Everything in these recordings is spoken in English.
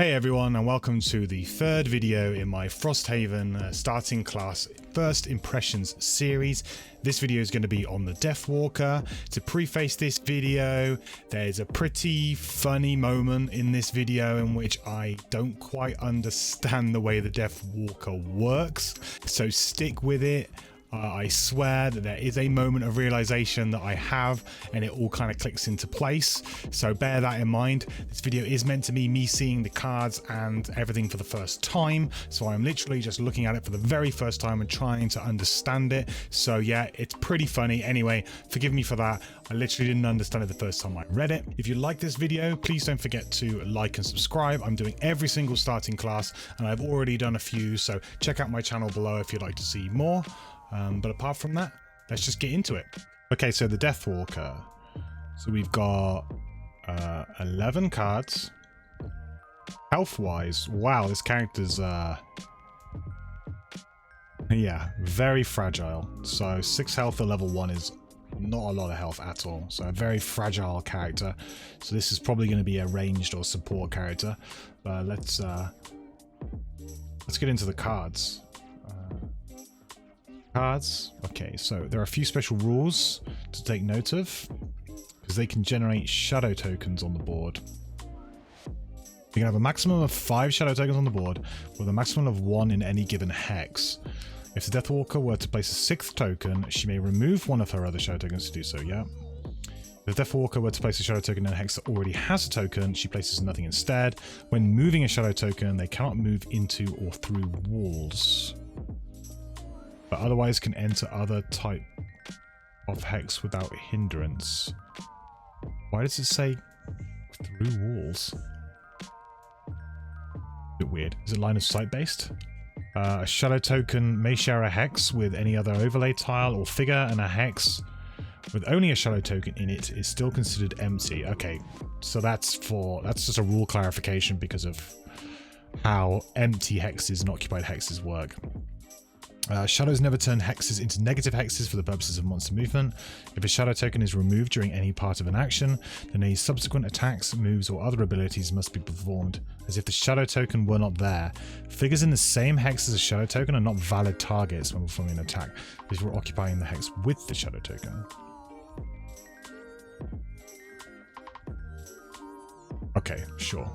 Hey everyone, and welcome to the third video in my Frosthaven starting class first impressions series. This video is going to be on the Deathwalker. To preface this video, there's a pretty funny moment in this video in which I don't quite understand the way the Deathwalker works, so stick with it. I swear that there is a moment of realization that I have, and it all kind of clicks into place, so bear that in mind. This video is meant to be me seeing the cards and everything for the first time, so I'm literally just looking at it for the very first time and trying to understand it. So yeah, it's pretty funny. Anyway, forgive me for that. I literally didn't understand it the first time I read it. If you like this video, please don't forget to like and subscribe. I'm doing every single starting class, and I've already done a few, so check out my channel below if you'd like to see more. But apart from that, let's just get into it. Okay, so the Deathwalker. So we've got 11 cards. Health-wise, wow, this character's yeah, very fragile. So 6 health at level 1 is not a lot of health at all. So a very fragile character. So this is probably going to be a ranged or support character. Let's get into the cards. Okay, so there are a few special rules to take note of, because they can generate shadow tokens on the board. You can have a maximum of 5 shadow tokens on the board, with a maximum of 1 in any given hex. If the Deathwalker were to place a 6th token, she may remove one of her other shadow tokens to do so, yeah. If the Deathwalker were to place a shadow token in a hex that already has a token, she places nothing instead. When moving a shadow token, they cannot move into or through walls, but otherwise can enter other type of hex without hindrance. Why does it say through walls? A bit weird. Is it line of sight based? A shadow token may share a hex with any other overlay tile or figure, and a hex with only a shadow token in it is still considered empty. Okay, so that's just a rule clarification because of how empty hexes and occupied hexes work. Shadows never turn hexes into negative hexes for the purposes of monster movement. If a shadow token is removed during any part of an action, then any subsequent attacks, moves, or other abilities must be performed as if the shadow token were not there. Figures in the same hex as a shadow token are not valid targets when performing an attack, because we're occupying the hex with the shadow token. Okay, sure.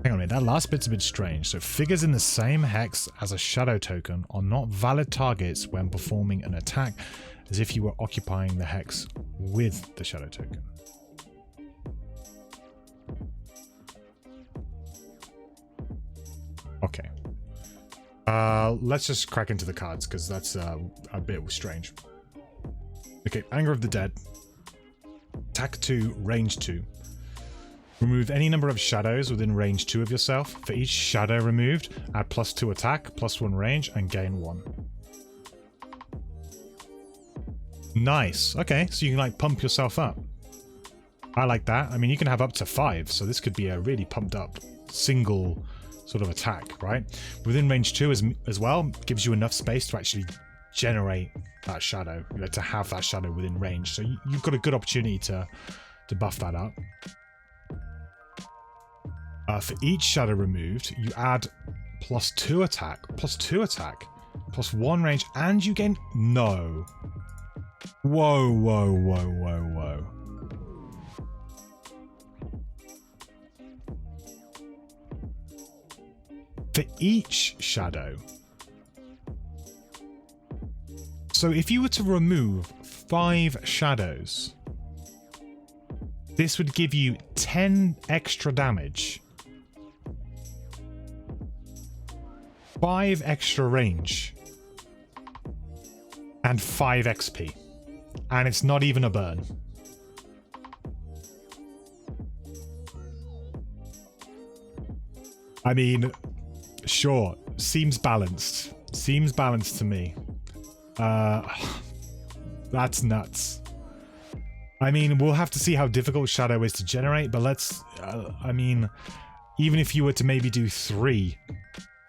Hang on a minute, that last bit's a bit strange. So figures in the same hex as a shadow token are not valid targets when performing an attack, as if you were occupying the hex with the shadow token. Okay. Let's just crack into the cards, because that's a bit strange. Okay, Anger of the Dead. Attack 2, range 2. Remove any number of shadows within range 2 of yourself. For each shadow removed, add +2 attack, +1 range, and gain 1. Nice. Okay, so you can like pump yourself up. I like that. I mean, you can have up to 5, so this could be a really pumped up single sort of attack, right? Within range 2 as well, gives you enough space to actually generate that shadow, you know, to have that shadow within range. So you've got a good opportunity to buff that up. For each shadow removed, you add +2 attack, +1 range, and you gain... No. Whoa, whoa, whoa, whoa, whoa. For each shadow. So if you were to remove 5 shadows, this would give you 10 extra damage. 5 extra range, and 5 XP, and it's not even a burn. I mean, sure, seems balanced to me. That's nuts. I mean, we'll have to see how difficult Shadow is to generate, but let's, I mean, even if you were to maybe do 3,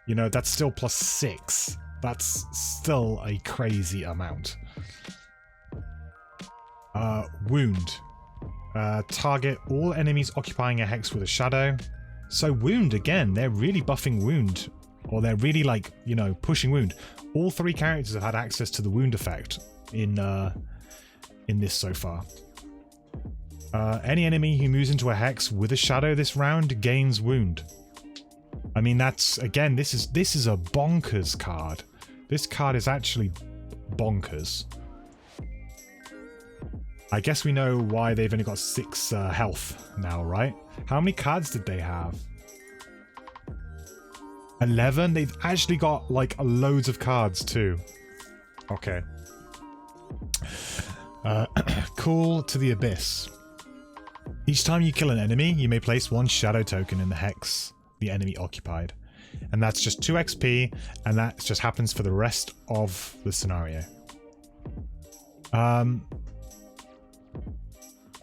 you know, that's still +6. That's still a crazy amount. Wound. Target all enemies occupying a hex with a shadow. So wound again, they're really buffing wound. Or they're really like, you know, pushing wound. All three characters have had access to the wound effect in this so far. Any enemy who moves into a hex with a shadow this round gains wound. I mean, that's, again, this is a bonkers card. This card is actually bonkers. I guess we know why they've only got 6 health now, right? How many cards did they have? 11? They've actually got, like, loads of cards, too. Okay. Call to the Abyss. Each time you kill an enemy, you may place 1 shadow token in the hex the enemy occupied. And that's just 2 XP, and that just happens for the rest of the scenario. I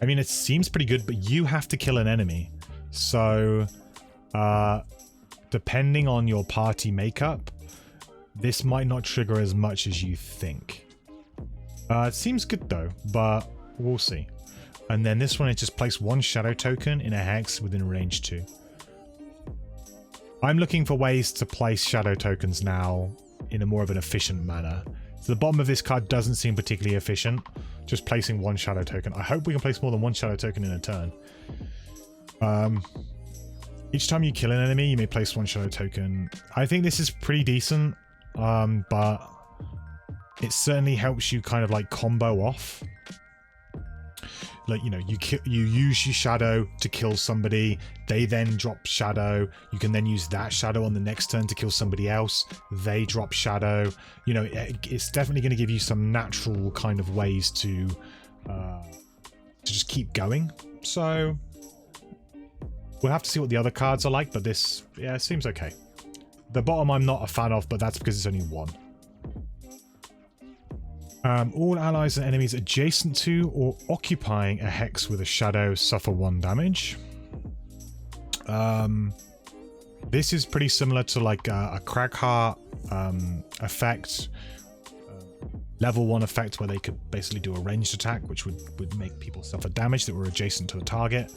mean, it seems pretty good, but you have to kill an enemy. So, depending on your party makeup, this might not trigger as much as you think. It seems good though, but we'll see. And then this one is just place 1 shadow token in a hex within range 2. I'm looking for ways to place shadow tokens now in a more of an efficient manner. So the bottom of this card doesn't seem particularly efficient, just placing 1 shadow token. I hope we can place more than 1 shadow token in a turn. Each time you kill an enemy, you may place 1 shadow token. I think this is pretty decent, but it certainly helps you kind of like combo off. Like, you know, you use your shadow to kill somebody, they then drop shadow, you can then use that shadow on the next turn to kill somebody else, they drop shadow. You know, it's definitely going to give you some natural kind of ways to just keep going. So we'll have to see what the other cards are like, but this, yeah, it seems okay. The bottom I'm not a fan of, but that's because it's only 1. All allies and enemies adjacent to or occupying a hex with a shadow suffer 1 damage. This is pretty similar to like a Cragheart effect, level 1 effect where they could basically do a ranged attack, which would make people suffer damage that were adjacent to the target.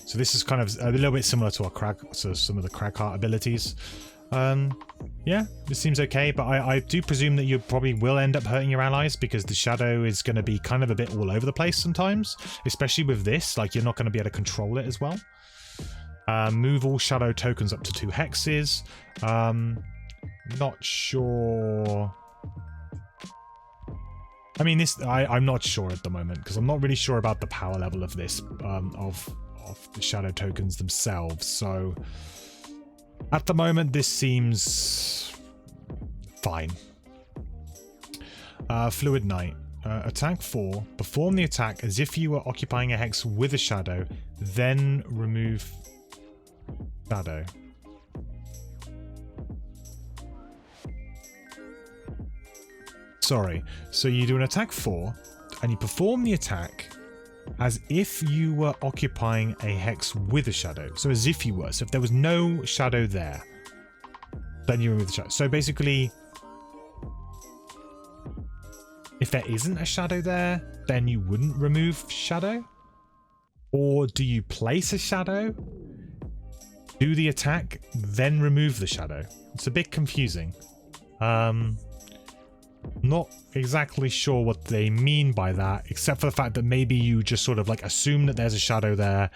So this is kind of a little bit similar to some of the Cragheart abilities. Yeah, this seems okay, but I do presume that you probably will end up hurting your allies because the shadow is going to be kind of a bit all over the place sometimes, especially with this. Like, you're not going to be able to control it as well. Move all shadow tokens up to 2 hexes. Not sure. I mean, this I'm not sure at the moment because I'm not really sure about the power level of this of the shadow tokens themselves. So at the moment, this seems fine. Fluid Knight. Attack 4. Perform the attack as if you were occupying a hex with a shadow, then remove shadow. Sorry. So you do an attack 4, and you perform the attack as if you were occupying a hex with a shadow. So as if you were. So if there was no shadow there, then you remove the shadow. So basically, if there isn't a shadow there, then you wouldn't remove shadow? Or do you place a shadow, do the attack, then remove the shadow? It's a bit confusing. Not exactly sure what they mean by that, except for the fact that maybe you just sort of like assume that there's a shadow there,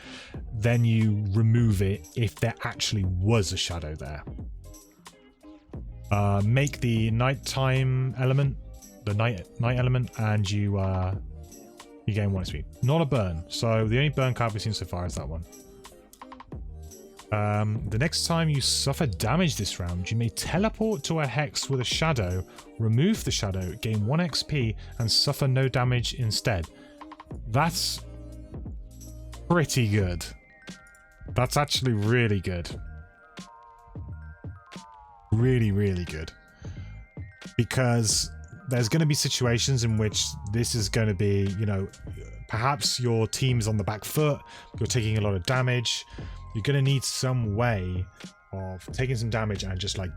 then you remove it if there actually was a shadow there. Make the nighttime element, the night element, and you gain 1 XP. Not a burn, so the only burn card we've seen so far is that one. The next time you suffer damage this round, you may teleport to a hex with a shadow, remove the shadow, gain 1 XP, and suffer no damage instead. That's pretty good. That's actually really good. Really, really good. Because there's going to be situations in which this is going to be, you know, perhaps your team is on the back foot, you're taking a lot of damage. You're going to need some way of taking some damage and just like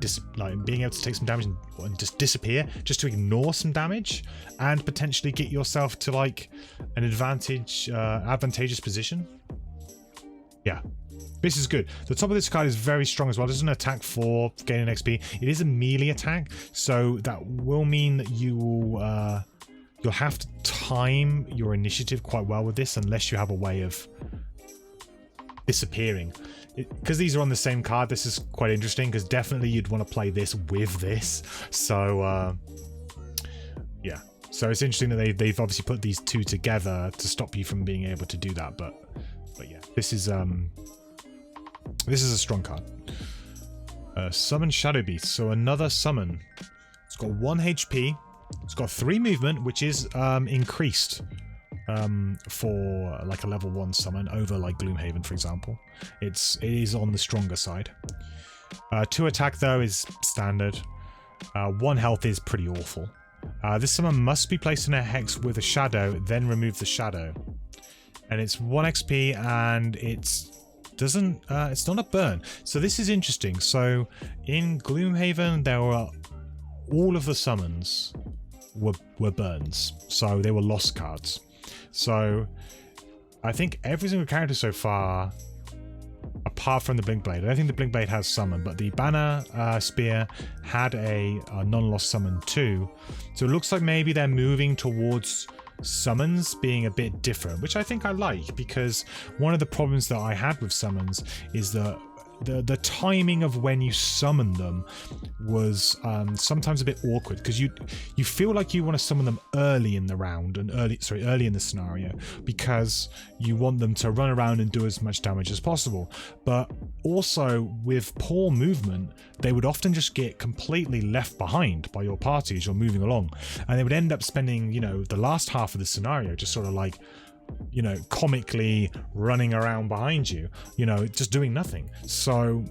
being able to take some damage and just disappear, just to ignore some damage and potentially get yourself to like an advantageous position. Yeah, this is good. The top of this card is very strong as well. It doesn't attack for gaining XP. It is a melee attack, so that will mean that you will you'll have to time your initiative quite well with this, unless you have a way of disappearing. Because these are on the same card, this is quite interesting, because definitely you'd want to play this with this. So yeah, so it's interesting that they've obviously put these two together to stop you from being able to do that. But yeah, this is a strong card. Summon Shadow Beast, so another summon. It's got 1 HP. It's got 3 movement, which is increased for like a level 1 summon over like Gloomhaven, for example. It is on the stronger side. 2 attack though is standard. 1 health is pretty awful. This summon must be placed in a hex with a shadow, then remove the shadow. And it's 1 XP, and it's not a burn. So this is interesting. So in Gloomhaven, there were all of the summons were burns, so they were lost cards. So I think every single character so far, apart from the Blinkblade, I don't think the Blinkblade has summon, but the Banner Spear had a non-lost summon too. So it looks like maybe they're moving towards summons being a bit different, which I think I like, because one of the problems that I had with summons is that the timing of when you summon them was sometimes a bit awkward, because you feel like you want to summon them early in the round and early in the scenario, because you want them to run around and do as much damage as possible. But also with poor movement, they would often just get completely left behind by your party as you're moving along, and they would end up spending, you know, the last half of the scenario just sort of like, you know, comically running around behind you, you know, just doing nothing. So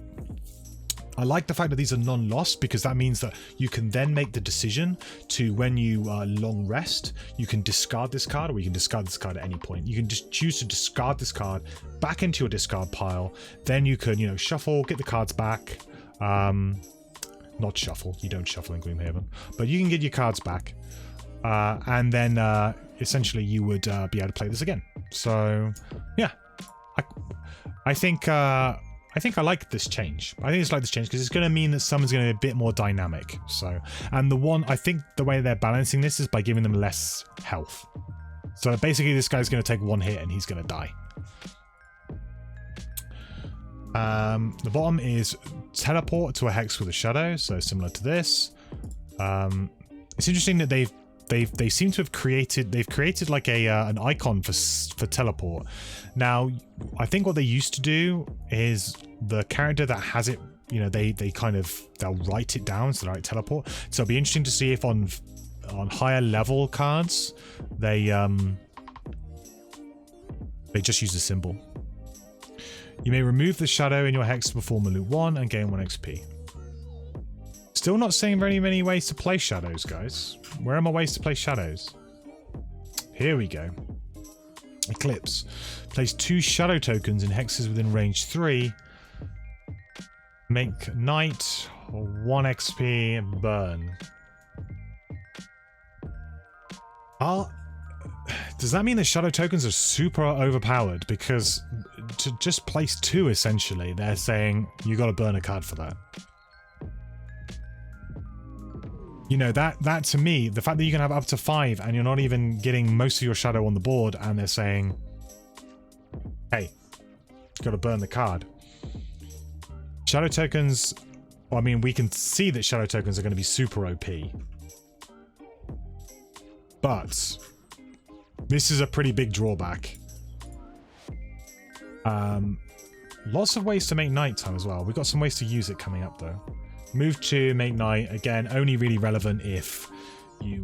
I like the fact that these are non-lost, because that means that you can then make the decision to, when you long rest, you can discard this card, or you can discard this card at any point. You can just choose to discard this card back into your discard pile. Then you can, you know, shuffle, get the cards back. Not shuffle, you don't shuffle in Gloomhaven, but you can get your cards back. And then essentially you would be able to play this again. So yeah, I think I like this change. I think it's like this change because it's going to mean that someone's going to be a bit more dynamic. So, and I think the way they're balancing this is by giving them less health. So basically this guy's going to take 1 hit and he's going to die. The bottom is teleport to a hex with a shadow, so similar to this. It's interesting that they seem to have created like an icon for teleport. Now I think what they used to do is the character that has it, you know, they'll write it down, so they write teleport. So it'll be interesting to see if on higher level cards they just use the symbol. You may remove the shadow in your hex to perform a loot 1 and gain 1 XP. Still not seeing very many ways to play shadows, guys. Where are my ways to play shadows? Here we go. Eclipse. Place 2 shadow tokens in hexes within range 3. Make night, 1 XP, burn. Does that mean that shadow tokens are super overpowered? Because to just place 2, essentially, they're saying you got to burn a card for that. You know, that to me, the fact that you can have up to 5 and you're not even getting most of your shadow on the board, and they're saying, hey, got to burn the card. Shadow tokens, well, I mean, we can see that shadow tokens are going to be super OP. But this is a pretty big drawback. Lots of ways to make nighttime as well. We've got some ways to use it coming up though. Move to make night, again, only really relevant if you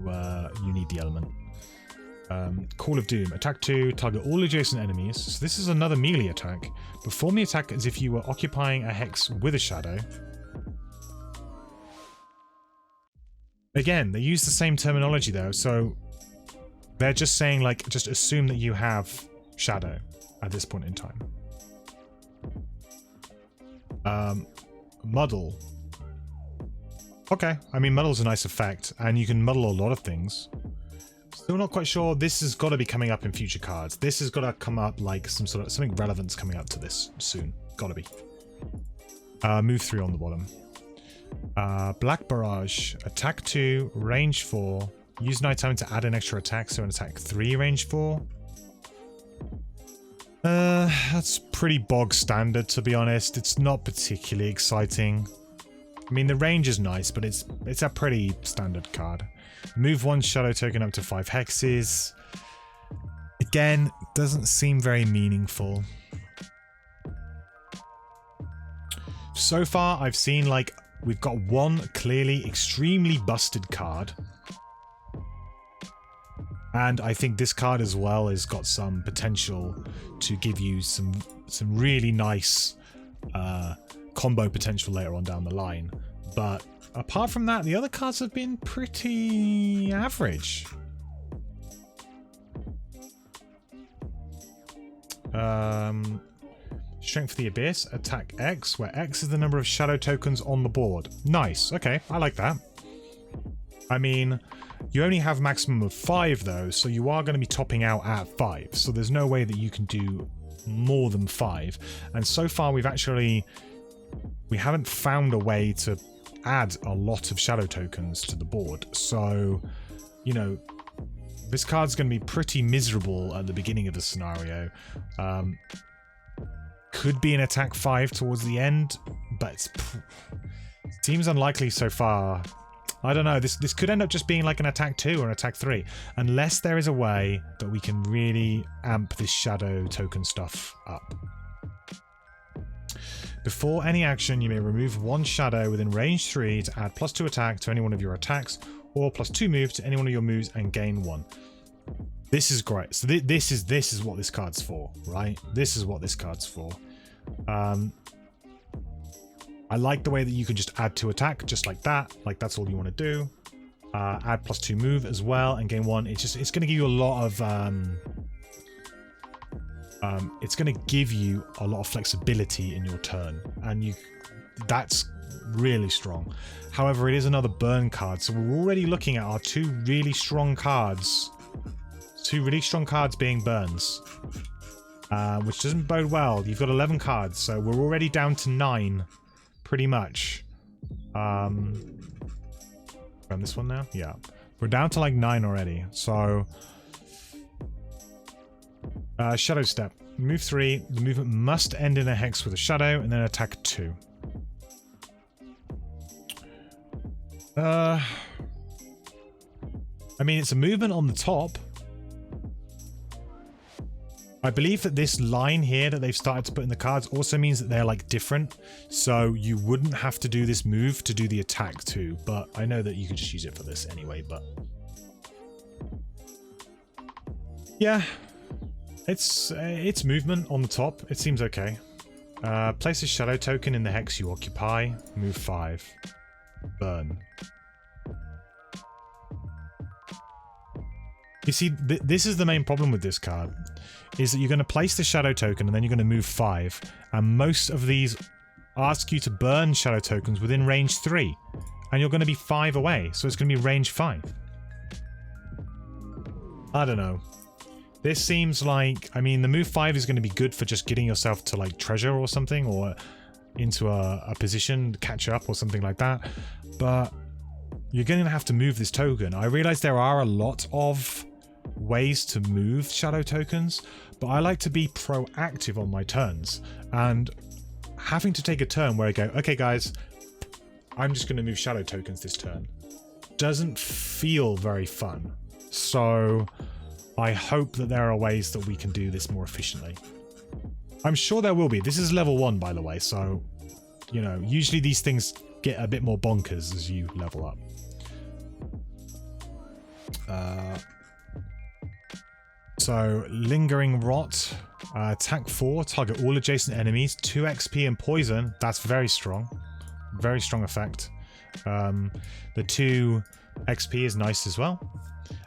need the element. Call of Doom. Attack 2, target all adjacent enemies. So this is another melee attack. Perform the attack as if you were occupying a hex with a shadow. Again, they use the same terminology though, so they're just saying, like, just assume that you have shadow at this point in time. Muddle. Okay, I mean, Muddle's a nice effect, and you can muddle a lot of things. Still not quite sure. This has got to be coming up in future cards. This has got to come up like something relevant's coming up to this soon. Got to be. Move 3 on the bottom. Black Barrage, attack 2, range 4. Use nighttime to add an extra attack, so an attack 3, range 4. That's pretty bog standard, to be honest. It's not particularly exciting. I mean, the range is nice, but it's a pretty standard card. Move 1 shadow token up to 5 hexes. Again, doesn't seem very meaningful. So far, I've seen, like, we've got one clearly extremely busted card. And I think this card as well has got some potential to give you some really nice combo potential later on down the line. But apart from that, the other cards have been pretty average. Strength of the Abyss, attack X, where X is the number of shadow tokens on the board. Nice, okay, I like that. I mean, you only have maximum of 5 though, so you are going to be topping out at 5. So there's no way that you can do more than 5. And so far we haven't found a way to add a lot of shadow tokens to the board. So, you know, this card's going to be pretty miserable at the beginning of the scenario. Could be an attack 5 towards the end, but it seems unlikely so far. I don't know, this could end up just being like an attack 2 or an attack 3, unless there is a way that we can really amp this shadow token stuff up. Before any action, you may remove 1 shadow within range 3 to add +2 attack to any one of your attacks, or +2 move to any one of your moves and gain 1. This is great. So this is what this card's for, right? This is what this card's for. I like the way that you can just add 2 attack just like that. Like that's all you want to do. Add +2 move as well and gain 1. It's going to give you a lot of it's going to give you a lot of flexibility in your turn, and that's really strong. However, it is another burn card, so we're already looking at our 2 really strong cards. 2 really strong cards being burns, which doesn't bode well. You've got 11 cards, so we're already down to 9, pretty much. From this one now? Yeah. We're down to like 9 already, so... Shadow Step. Move 3. The movement must end in a hex with a shadow, and then attack 2. I mean, it's a movement on the top. I believe that this line here that they've started to put in the cards also means that they're like different. So you wouldn't have to do this move to do the attack too. But I know that you could just use it for this anyway, but... yeah. It's movement on the top. It seems okay. Place a shadow token in the hex you occupy. Move 5. Burn. You see, this is the main problem with this card, is that you're going to place the shadow token and then you're going to move 5, and most of these ask you to burn shadow tokens within range 3, and you're going to be 5 away, so it's going to be range 5. I don't know. This seems like, I mean, the move 5 is going to be good for just getting yourself to like treasure or something, or into a position to catch up or something like that, but you're going to have to move this token. I realize there are a lot of ways to move shadow tokens, but I like to be proactive on my turns, and having to take a turn where I go, okay guys, I'm just going to move shadow tokens this turn, doesn't feel very fun. So I hope that there are ways that we can do this more efficiently. I'm sure there will be. This is level 1, by the way, so, you know, usually these things get a bit more bonkers as you level up. So, Lingering Rot, attack 4, target all adjacent enemies, 2 XP and poison. That's very strong. Very strong effect. The 2 XP is nice as well.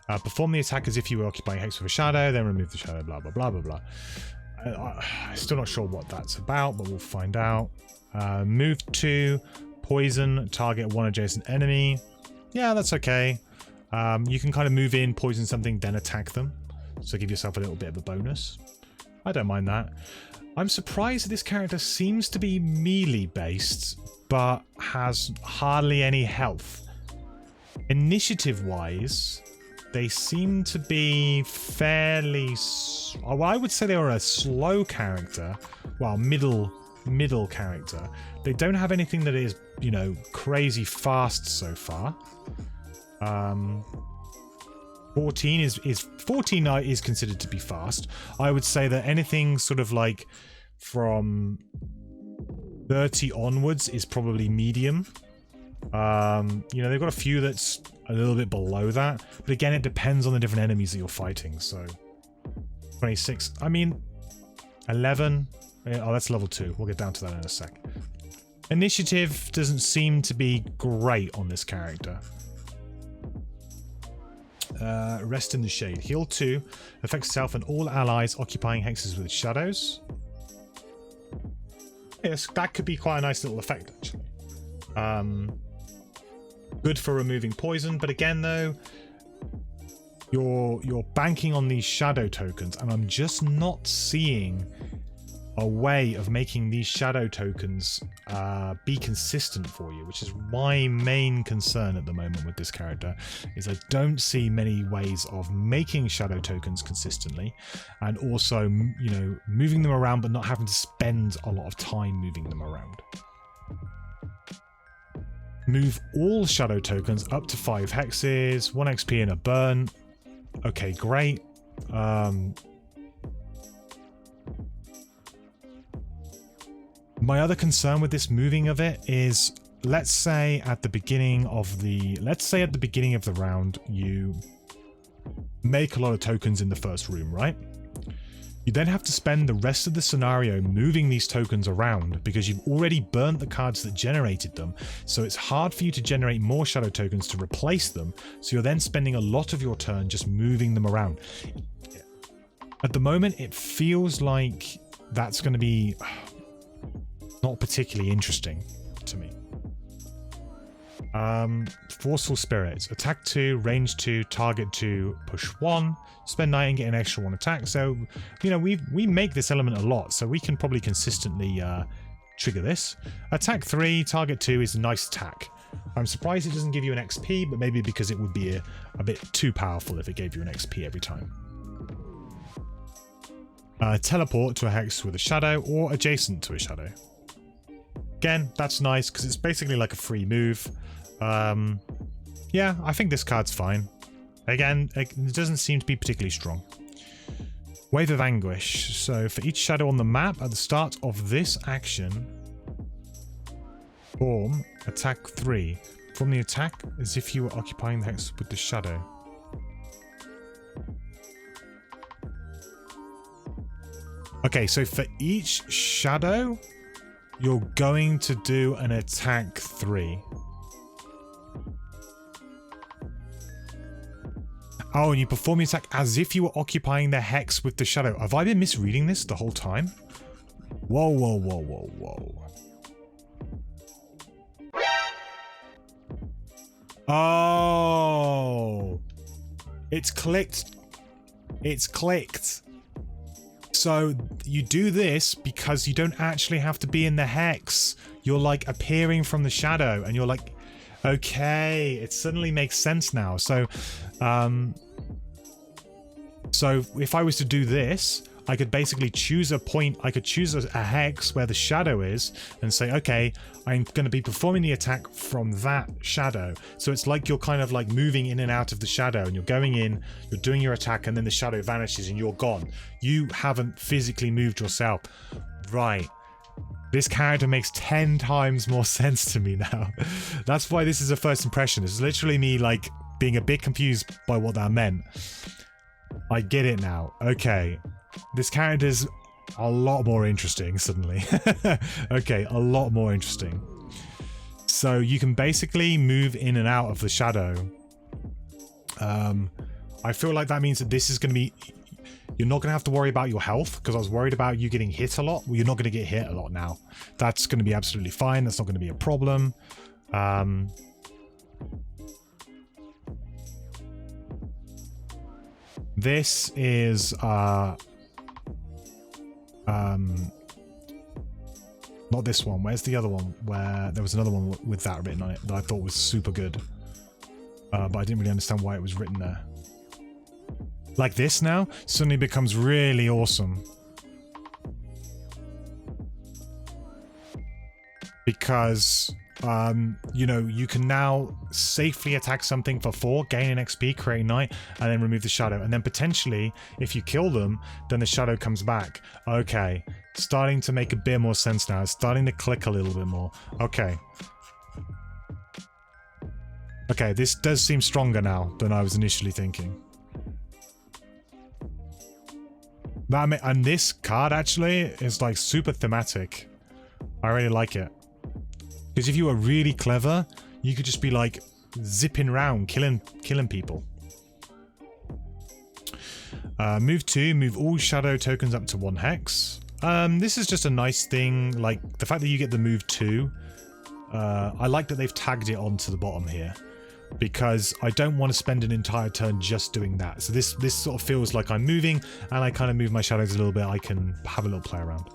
Perform the attack as if you were occupying hex with a shadow, then remove the shadow, blah, blah, blah, blah, blah. Still not sure what that's about, but we'll find out. Move 2, poison, target 1 adjacent enemy. Yeah, that's okay. You can kind of move in, poison something, then attack them. So give yourself a little bit of a bonus. I don't mind that. I'm surprised that this character seems to be melee based, but has hardly any health. Initiative wise, they seem to be fairly... Well, I would say they are a slow character. Well, middle character. They don't have anything that is, you know, crazy fast so far. 14 is considered to be fast. I would say that anything sort of like from 30 onwards is probably medium. You know, they've got a few that's a little bit below that, but again, it depends on the different enemies that you're fighting. So 26, I mean 11. Oh, that's level 2. We'll get down to that in a sec. Initiative doesn't seem to be great on this character. Rest in the Shade. Heal 2. Affects self and all allies occupying hexes with shadows. Yes, that could be quite a nice little effect, actually. Good for removing poison, but again, though, you're banking on these shadow tokens, and I'm just not seeing a way of making these shadow tokens be consistent for you, which is my main concern at the moment with this character, is I don't see many ways of making shadow tokens consistently, and also, you know, moving them around but not having to spend a lot of time moving them around. Move all shadow tokens up to 5 hexes, 1 XP and a burn. Okay, great. My other concern with this moving of it is, let's say at the beginning of the round, you make a lot of tokens in the first room, right? You then have to spend the rest of the scenario moving these tokens around because you've already burnt the cards that generated them. So it's hard for you to generate more shadow tokens to replace them. So you're then spending a lot of your turn just moving them around. At the moment, it feels like that's going to be not particularly interesting to me. Forceful Spirits. Attack 2, range 2, target 2, push 1. Spend 9 and get an extra 1 attack. So, you know, we make this element a lot, so we can probably consistently trigger this. Attack 3, target 2 is a nice attack. I'm surprised it doesn't give you an XP, but maybe because it would be a bit too powerful if it gave you an XP every time. Teleport to a hex with a shadow or adjacent to a shadow. Again, that's nice because it's basically like a free move. Yeah, I think this card's fine. Again, it doesn't seem to be particularly strong. Wave of Anguish. So for each shadow on the map at the start of this action, form attack 3. From the attack as if you were occupying the hex with the shadow. Okay, so for each shadow, you're going to do an attack 3. Oh, and you perform the attack as if you were occupying the hex with the shadow. Have I been misreading this the whole time? Whoa, whoa, whoa, whoa, whoa. Oh. It's clicked. It's clicked. So you do this because you don't actually have to be in the hex. You're like appearing from the shadow and you're like, okay, it suddenly makes sense now. So if I was to do this, I could basically choose a point. I could choose a hex where the shadow is and say, okay, I'm going to be performing the attack from that shadow. So it's like you're kind of like moving in and out of the shadow and you're going in, you're doing your attack and then the shadow vanishes and you're gone. You haven't physically moved yourself. Right. This character makes 10 times more sense to me now. That's why this is a first impression. This is literally me like being a bit confused by what that meant. I get it now. Okay. This character's a lot more interesting suddenly. Okay, a lot more interesting. So you can basically move in and out of the shadow. I feel like that means that this is going to be... You're not going to have to worry about your health, because I was worried about you getting hit a lot. Well, you're not going to get hit a lot now. That's going to be absolutely fine. That's not going to be a problem. This is not this one. Where's the other one? Where there was another one with that written on it that I thought was super good. But I didn't really understand why it was written there. Like this now suddenly becomes really awesome. Because, you know, you can now safely attack something for 4, gain an XP, create night, and then remove the shadow. And then potentially, if you kill them, then the shadow comes back. Okay. Starting to make a bit more sense now. It's starting to click a little bit more. Okay. Okay, this does seem stronger now than I was initially thinking. And this card actually is like super thematic. I really like it. Because if you were really clever, you could just be like zipping around, killing people. Move 2, move all shadow tokens up to 1 hex. This is just a nice thing, like the fact that you get the move 2. I like that they've tagged it onto the bottom here, because I don't want to spend an entire turn just doing that. So this sort of feels like I'm moving, and I kind of move my shadows a little bit. I can have a little play around.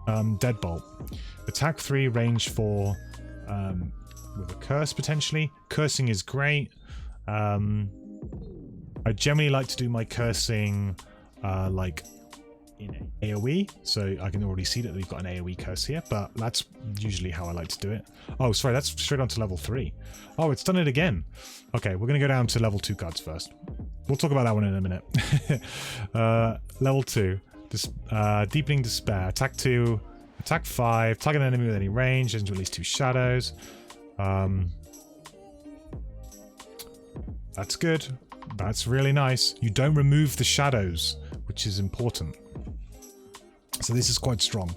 Deadbolt. Attack 3, range 4, with a curse potentially. Cursing is great. I generally like to do my cursing like in AoE, so I can already see that we've got an AoE curse here, but that's usually how I like to do it. Oh, sorry, that's straight on to level 3. Oh, it's done it again. Okay, we're going to go down to level 2 cards first. We'll talk about that one in a minute. Level 2. Deepening Despair. Attack 2. Attack 5. Target an enemy with any range. And release 2 shadows. That's good. That's really nice. You don't remove the shadows, which is important. So this is quite strong.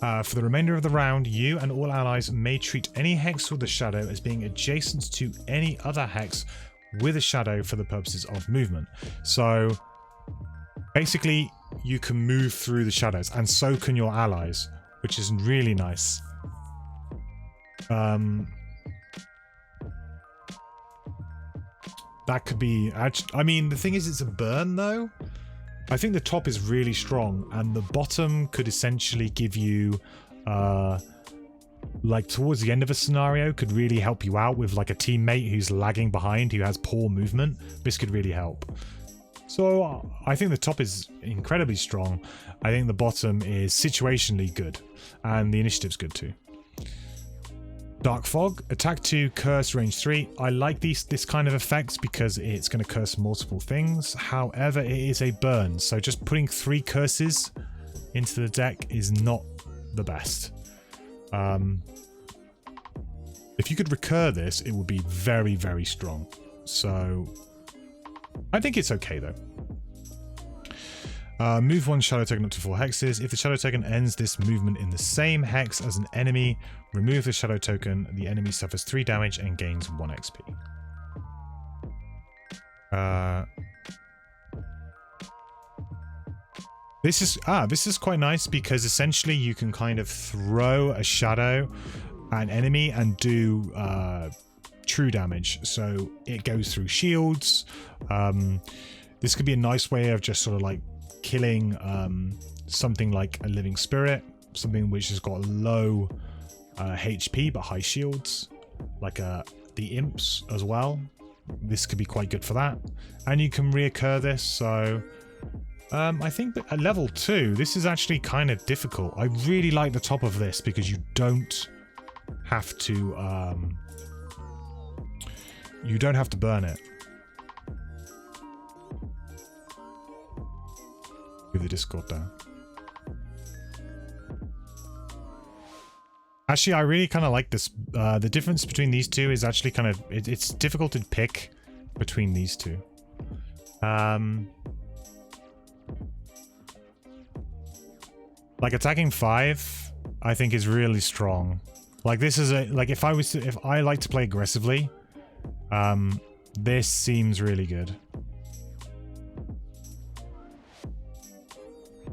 For the remainder of the round, you and all allies may treat any hex with a shadow as being adjacent to any other hex with a shadow for the purposes of movement. So basically, you can move through the shadows, and so can your allies, which is really nice. That could be... I mean, the thing is, it's a burn, though. I think the top is really strong, and the bottom could essentially give you... like, towards the end of a scenario, could really help you out with, like, a teammate who's lagging behind, who has poor movement. This could really help. So, I think the top is incredibly strong. I think the bottom is situationally good, and the initiative's good, too. Dark Fog, attack 2, curse, range 3. I like this kind of effects because it's going to curse multiple things. However, it is a burn, so just putting 3 curses into the deck is not the best. If you could recur this, it would be very, very strong. So, I think it's okay though. Move 1 shadow token up to 4 hexes. If the shadow token ends this movement in the same hex as an enemy, remove the shadow token. The enemy suffers 3 damage and gains 1 XP. This is quite nice because essentially you can kind of throw a shadow at an enemy and do true damage. So it goes through shields. This could be a nice way of just sort of like killing something like a living spirit, something which has got low HP but high shields, like the imps as well. This could be quite good for that, and you can reoccur this. So I think that at level 2 this is actually kind of difficult. I really like the top of this because you don't have to burn it. Move the Discord down. Actually, I really kind of like this. The difference between these two is actually kind of... It's difficult to pick between these two. Like attacking 5, I think is really strong. Like this is a... Like if I like to play aggressively, this seems really good.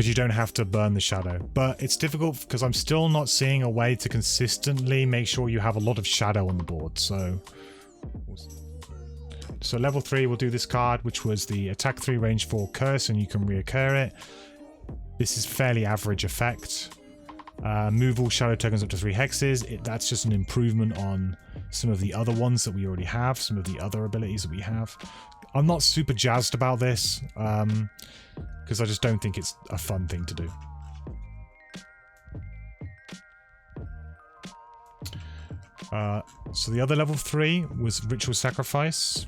because you don't have to burn the shadow. But it's difficult because I'm still not seeing a way to consistently make sure you have a lot of shadow on the board. So level 3 we'll do this card, which was the attack 3 range 4 curse, and you can reoccur it. This is fairly average effect. Move all shadow tokens up to 3 hexes. That's just an improvement on some of the other ones that we already have, some of the other abilities that we have. I'm not super jazzed about this because I just don't think it's a fun thing to do. So the other level 3 was Ritual Sacrifice.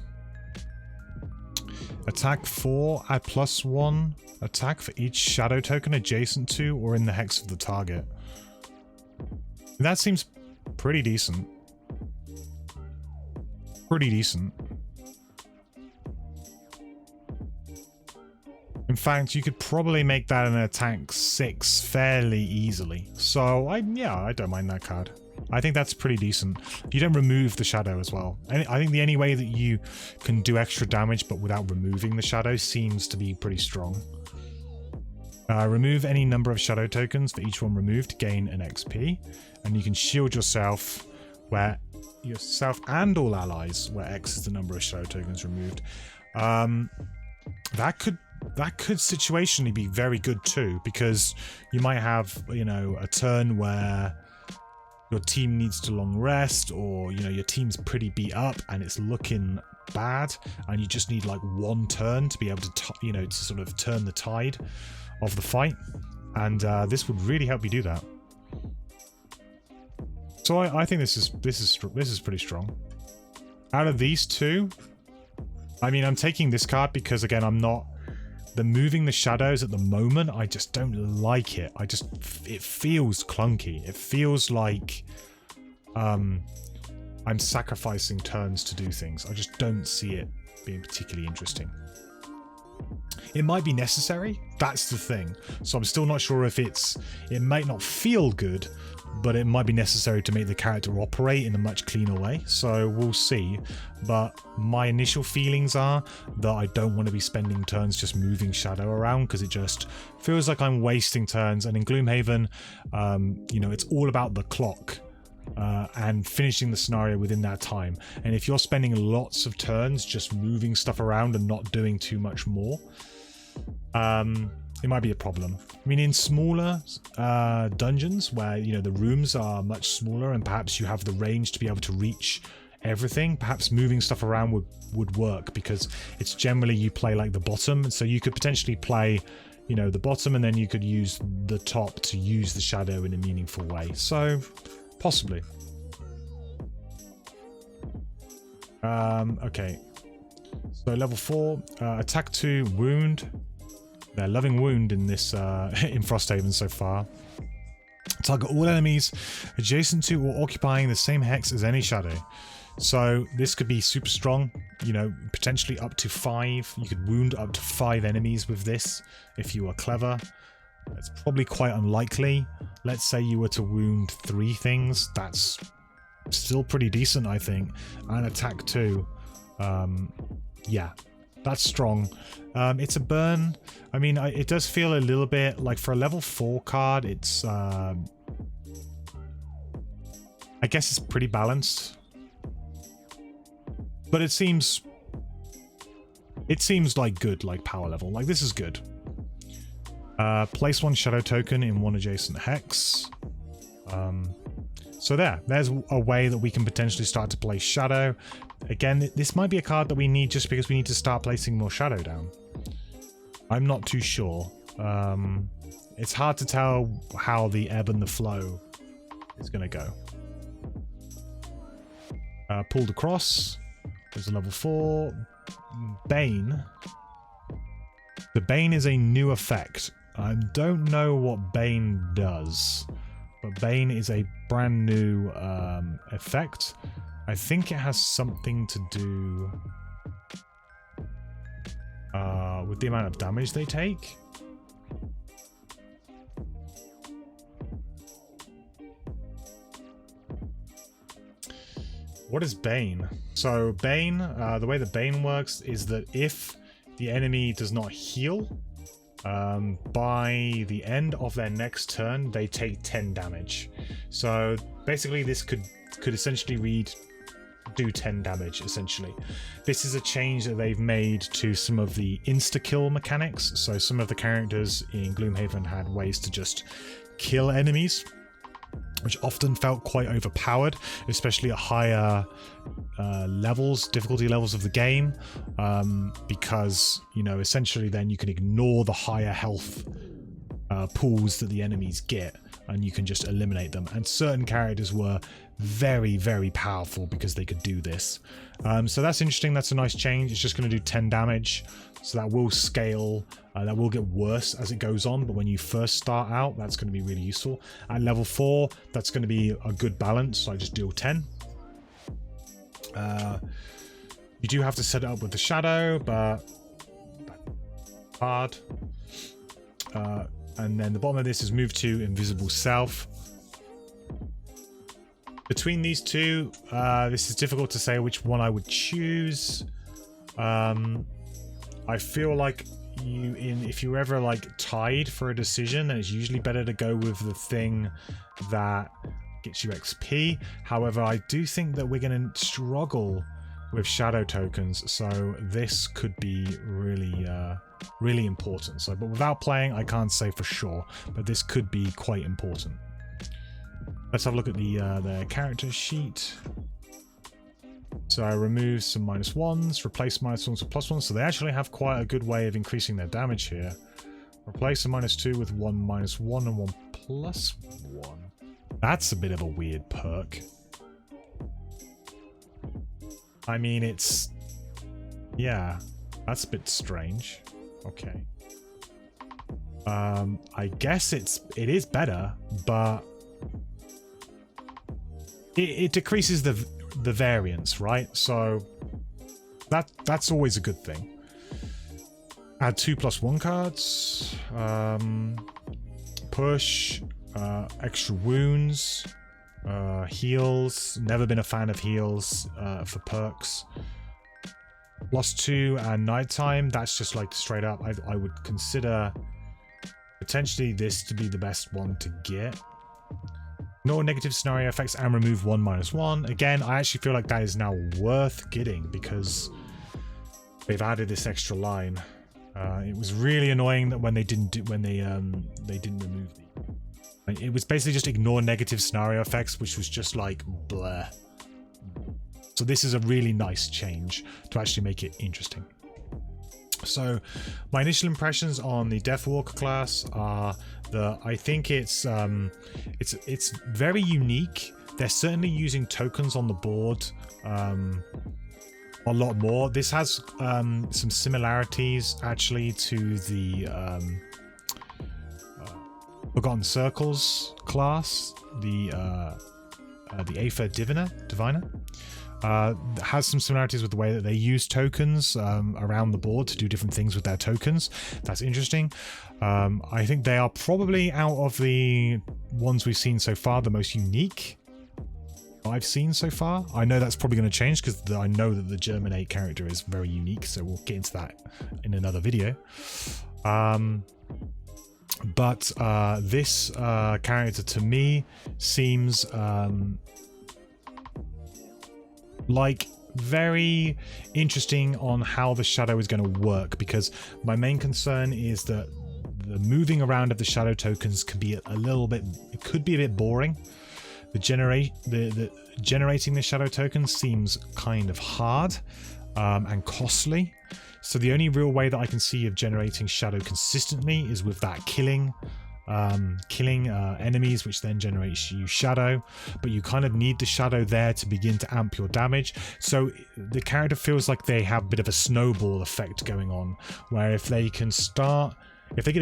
Attack 4, add +1 attack for each shadow token adjacent to or in the hex of the target. That seems pretty decent. Pretty decent. In fact, you could probably make that an attack 6 fairly easily. So, yeah, I don't mind that card. I think that's pretty decent. You don't remove the shadow as well. I think the only way that you can do extra damage but without removing the shadow seems to be pretty strong. Remove any number of shadow tokens. For each one removed, gain an XP. And you can shield yourself and all allies where X is the number of shadow tokens removed. That could situationally be very good too, because you might have, you know, a turn where your team needs to long rest, or, you know, your team's pretty beat up and it's looking bad, and you just need like one turn to be able to, you know, to sort of turn the tide of the fight, and this would really help you do that. So I think this is pretty strong. Out of these two, I mean, I'm taking this card because, again, the moving the shadows at the moment, I just don't like it. It feels clunky. It feels like I'm sacrificing turns to do things. I just don't see it being particularly interesting. It might be necessary, that's the thing. So I'm still not sure if it might not feel good, but it might be necessary to make the character operate in a much cleaner way. So we'll see. But my initial feelings are that I don't want to be spending turns just moving shadow around, because it just feels like I'm wasting turns. And in Gloomhaven, you know, it's all about the clock and finishing the scenario within that time. And if you're spending lots of turns just moving stuff around and not doing too much more, it might be a problem. I mean, in smaller dungeons where, you know, the rooms are much smaller and perhaps you have the range to be able to reach everything, perhaps moving stuff around would work, because it's generally you play like the bottom, so you could potentially play, you know, the bottom, and then you could use the top to use the shadow in a meaningful way. So possibly. Okay, so level 4, attack 2, wound. They're loving wound in this in Frosthaven so far. Target all enemies adjacent to or occupying the same hex as any shadow. So this could be super strong, you know, potentially up to 5. You could wound up to 5 enemies with this if you are clever. It's probably quite unlikely. Let's say you were to wound 3 things. That's still pretty decent, I think. And attack 2. Yeah, that's strong. It's a burn. I mean, it does feel a little bit like, for a level 4 card, it's I guess it's pretty balanced, but it seems like good, like power level. Like, this is good. Place 1 shadow token in 1 adjacent hex. So there's a way that we can potentially start to play shadow. Again, this might be a card that we need just because we need to start placing more shadow down. I'm not too sure. It's hard to tell how the ebb and the flow is going to go. Pulled across. There's a level 4. Bane. The Bane is a new effect. I don't know what Bane does, but Bane is a brand new effect. I think it has something to do with the amount of damage they take. What is Bane? So Bane, the way that Bane works is that if the enemy does not heal, by the end of their next turn, they take 10 damage. So basically this could essentially do 10 damage essentially. This is a change that they've made to some of the insta-kill mechanics. So some of the characters in Gloomhaven had ways to just kill enemies, which often felt quite overpowered, especially at higher difficulty levels of the game, because, you know, essentially then you can ignore the higher health pools that the enemies get, and you can just eliminate them. And certain characters were very, very powerful because they could do this. So that's interesting. That's a nice change. It's just going to do 10 damage. So that will scale. That will get worse as it goes on. But when you first start out, that's going to be really useful. At level 4, that's going to be a good balance. So I just deal 10. You do have to set it up with the shadow, but hard. And then the bottom of this is move to invisible self. Between these two, this is difficult to say which one I would choose. I feel like if you're ever like tied for a decision, then it's usually better to go with the thing that gets you XP. However, I do think that we're going to struggle with shadow tokens, so this could be really really important. So, but without playing, I can't say for sure, but this could be quite important. Let's have a look at the character sheet. So I remove some -1s, replace -1s with +1s. So they actually have quite a good way of increasing their damage here. Replace a -2 with one -1 and one +1. That's a bit of a weird perk. I mean, it's... yeah, that's a bit strange. Okay. I guess it is better, but it decreases the variance, right? So that's always a good thing. Add 2 +1 cards. Push. Extra wounds. Heals. Never been a fan of heals for perks. +2 and nighttime. That's just like straight up. I would consider potentially this to be the best one to get. No negative scenario effects and remove 1 -1. Again, I actually feel like that is now worth getting because they've added this extra line. It was really annoying that when they didn't remove the. It was basically just ignore negative scenario effects, which was just like bleh. So this is a really nice change to actually make it interesting. So my initial impressions on the Deathwalker class are that I think it's very unique. They're certainly using tokens on the board a lot more. This has some similarities actually to the Forgotten Circles class, the Aether Diviner. Has some similarities with the way that they use tokens around the board to do different things with their tokens. That's interesting. I think they are probably, out of the ones we've seen so far, the most unique I've seen so far. I know that's probably going to change because I know that the Germinate character is very unique, so we'll get into that in another video. But this character to me seems like very interesting on how the shadow is going to work, because my main concern is that the moving around of the shadow tokens can be a little bit, it could be a bit boring. The generating the shadow tokens seems kind of hard and costly. So the only real way that I can see of generating shadow consistently is with that killing enemies, which then generates you shadow, but you kind of need the shadow there to begin to amp your damage. So the character feels like they have a bit of a snowball effect going on, where if they get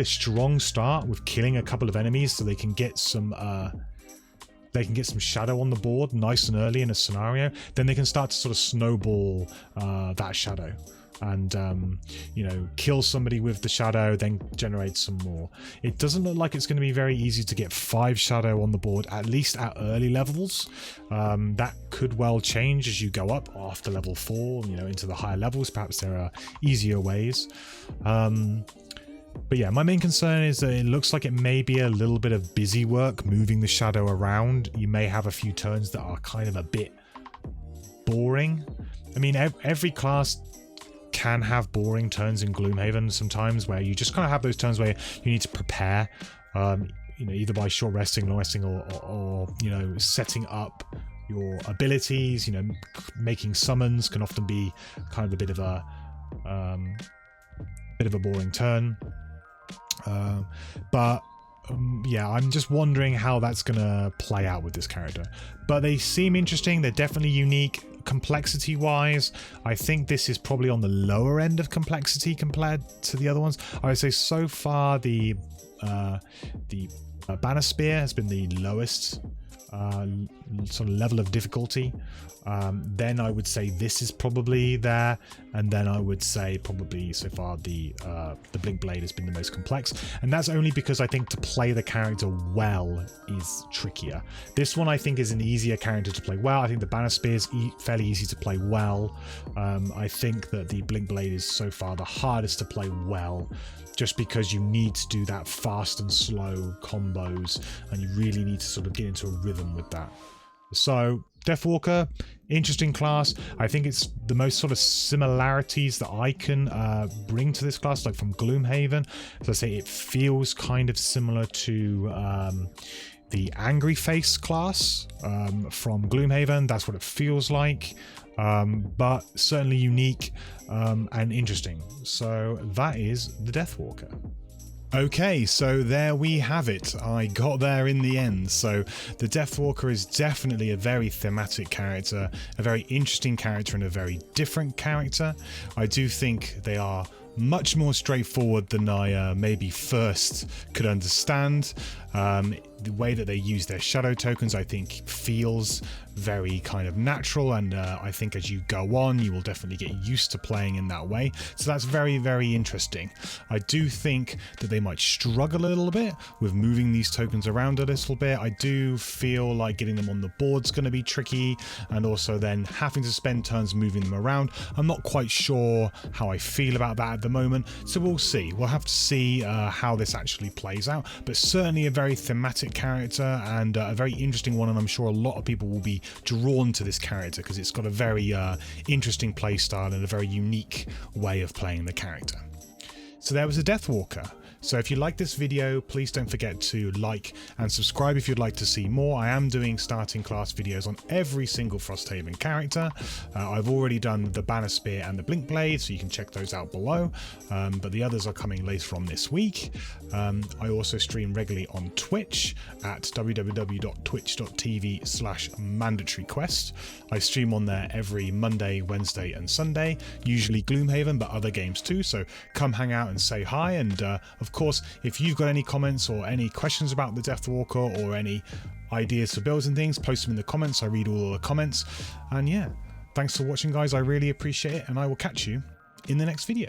a strong start with killing a couple of enemies, so they can get some shadow on the board nice and early in a scenario, then they can start to sort of snowball that shadow. And you know, kill somebody with the shadow, then generate some more. It doesn't look like it's going to be very easy to get 5 shadow on the board, at least at early levels. That could well change as you go up after level 4, you know, into the higher levels. Perhaps there are easier ways. But yeah, my main concern is that it looks like it may be a little bit of busy work moving the shadow around. You may have a few turns that are kind of a bit boring. I mean, every class can have boring turns in Gloomhaven sometimes, where you just kind of have those turns where you need to prepare, you know, either by short resting, long resting, or you know, setting up your abilities. You know, making summons can often be kind of a bit of a boring turn. Yeah, I'm just wondering how that's gonna play out with this character. But they seem interesting. They're definitely unique. Complexity wise, I think this is probably on the lower end of complexity compared to the other ones. I would say so far the Banner Spear has been the lowest sort of level of difficulty. Then I would say this is probably there, and then I would say probably so far the Blink Blade has been the most complex, and that's only because I think to play the character well is trickier. This one I think is an easier character to play well. I think the Banner Spear is fairly easy to play well. I think that the Blink Blade is so far the hardest to play well, just because you need to do that fast and slow combos, and you really need to sort of get into a rhythm with that. So Deathwalker, interesting class. I think it's the most sort of similarities that I can bring to this class, like from Gloomhaven. As I say, it feels kind of similar to the Angry Face class from Gloomhaven. That's what it feels like, but certainly unique and interesting. So that is the Deathwalker. Okay, so there we have it. I got there in the end. So the Deathwalker is definitely a very thematic character, a very interesting character, and a very different character. I do think they are much more straightforward than I maybe first could understand. The way that they use their shadow tokens, I think, feels very kind of natural, and I think as you go on you will definitely get used to playing in that way. So that's very, very interesting. I do think that they might struggle a little bit with moving these tokens around a little bit. I do feel like getting them on the board's going to be tricky, and also then having to spend turns moving them around. I'm not quite sure how I feel about that at the moment, so we'll see. We'll have to see how this actually plays out, but certainly a very thematic character and a very interesting one, and I'm sure a lot of people will be drawn to this character because it's got a very interesting play style and a very unique way of playing the character. So there was a Deathwalker. So if you like this video, please don't forget to like and subscribe if you'd like to see more. I am doing starting class videos on every single Frosthaven character. I've already done the Banner Spear and the Blink Blade, so you can check those out below. But the others are coming later on this week. I also stream regularly on Twitch at www.twitch.tv/mandatoryquest. I stream on there every Monday, Wednesday and Sunday, usually Gloomhaven, but other games too. So come hang out and say hi, and of course, if you've got any comments or any questions about the Deathwalker or any ideas for builds and things, post them in the comments. I read all the comments. And yeah, thanks for watching, guys. I really appreciate it, and I will catch you in the next video.